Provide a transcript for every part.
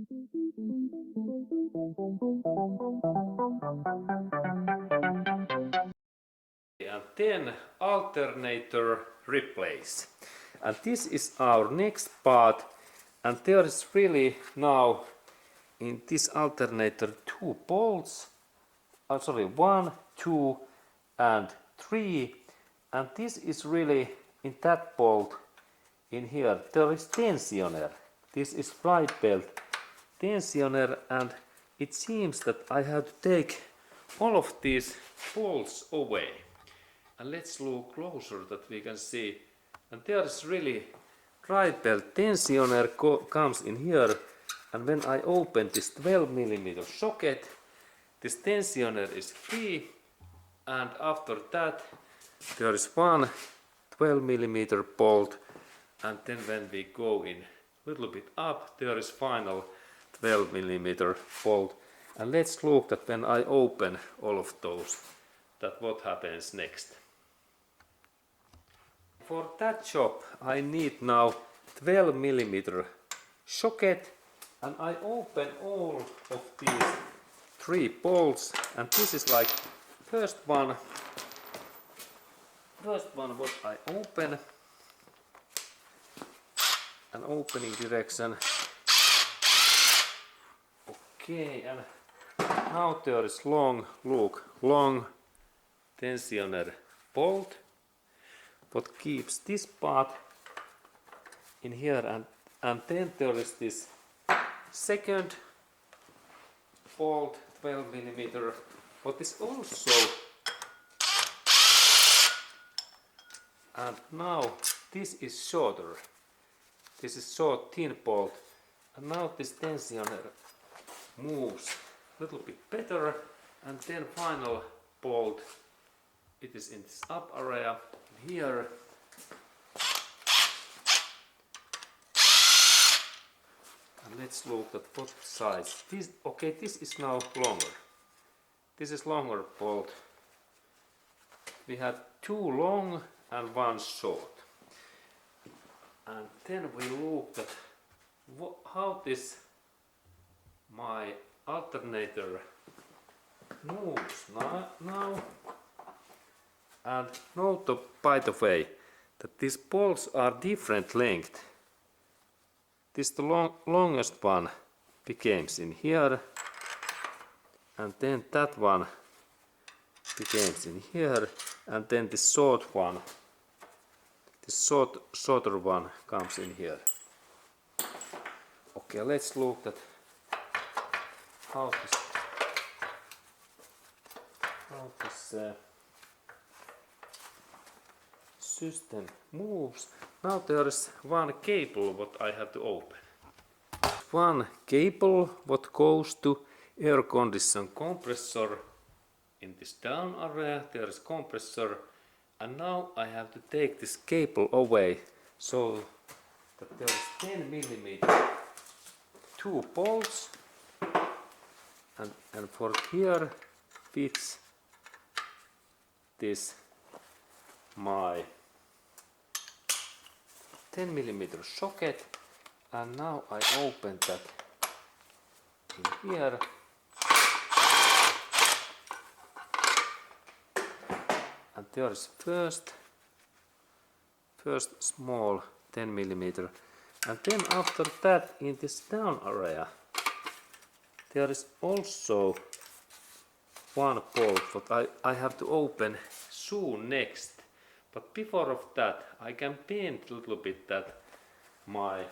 And then alternator replace. And this is our next part, and there is really now in this alternator 2 bolts, sorry, 1, 2 and 3, and this is really in that bolt in here there is tensioner. This is right belt tensioner, and it seems that I have to take all of these bolts away. And let's look closer that we can see. And there is really right belt tensioner comes in here, and when I open this 12mm socket, this tensioner is free, and after that there is one 12mm bolt, and then when we go in a little bit up there is final 12mm bolt. And let's look that when I open all of those, that what happens next. For that job I need now 12mm socket, and I open all of these 3 bolts, and this is like first one what I open, and opening direction. Okay, and now there is long tensioner bolt what keeps this part in here, and then there is this second bolt 12mm what is also, and now this is shorter. This is short thin bolt, and now this tensioner moves a little bit better, and then final bolt, it is in this up area here. And let's look at what size. This is now longer. This is longer bolt. We had 2 long and 1 short. And then we looked at how this my alternator moves now. And note, by the way, that these bolts are different length. This the longest one becomes in here, and then that one becomes in here, and then the short one, the shorter one comes in here. Okay, let's look at how this system moves. Now there is one cable what I have to open. One cable what goes to air condition compressor. In this down area there is compressor, and now I have to take this cable away so that there is 10mm 2 bolts, and for here fits this my 10mm socket, and now I open that in here, and there is first small 10mm, and then after that in this down area there is also one bolt what I have to open soon next. But before of that I can bend a little bit that my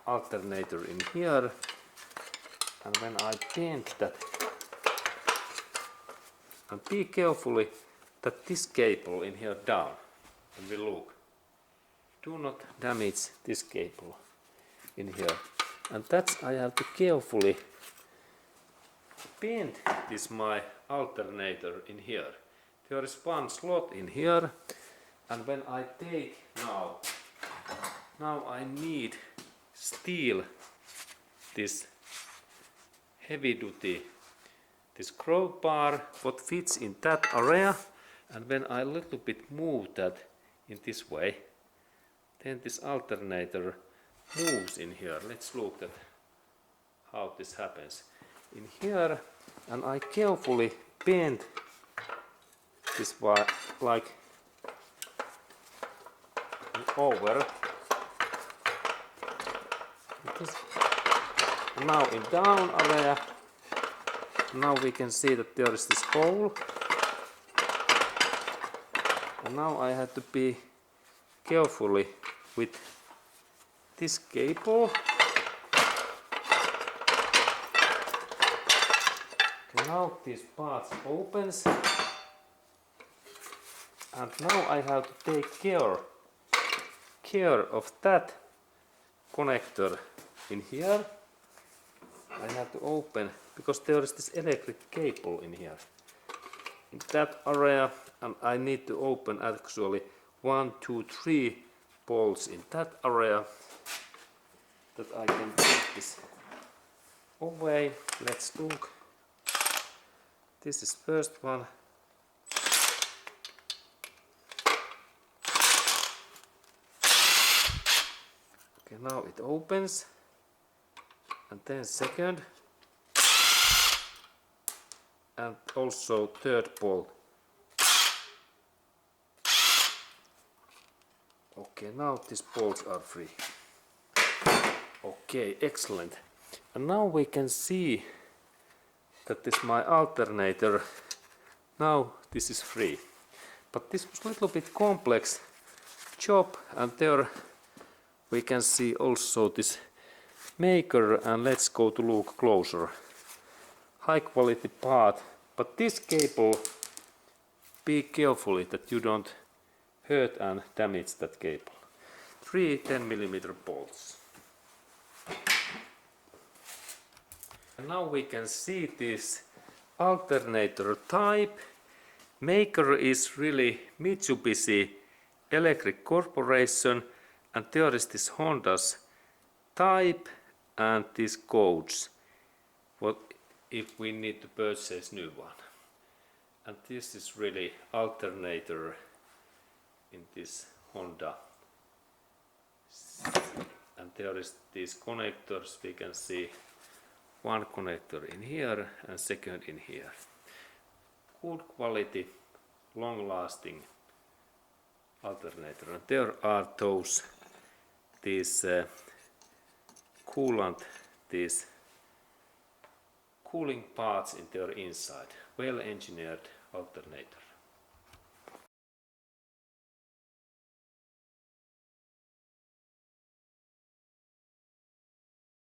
alternator in here, and when I bend that, and be carefully that this cable in here down, and we look, do not damage this cable in here, and that's I have to carefully bend this my alternator in here. There is one slot in here, and when I take now I need steel this heavy duty this crowbar what fits in that area, and when I little bit move that in this way, then this alternator moves in here. Let's look at how this happens. In here, and I carefully bend this like over. Now in down area, now we can see that there is this hole. And now I have to be carefully with this cable. Okay, now this part opens. And now I have to take care of that connector in here. I have to open because there is this electric cable in here. In that area, and I need to open actually 1, 2, 3 bolts in that area that I can take this away. Let's look. This is first one. Okay, now it opens, and then second, and also third bolt. Okay, now these bolts are free. Okay, excellent. And now we can see that this my alternator. Now this is free. But this was a little bit complex job, and there we can see also this maker, and let's go to look closer. High quality part, but this cable, be carefully that you don't hurt and damage that cable. 3 10mm bolts. And now we can see this alternator type. Maker is really Mitsubishi Electric Corporation, and there is this Honda's type and these codes. What if we need to purchase new one? And this is really alternator in this Honda. And there is these connectors. We can see one connector in here and second in here. Good quality, long lasting alternator. And there are these coolant, these cooling parts in their inside. Well engineered alternator.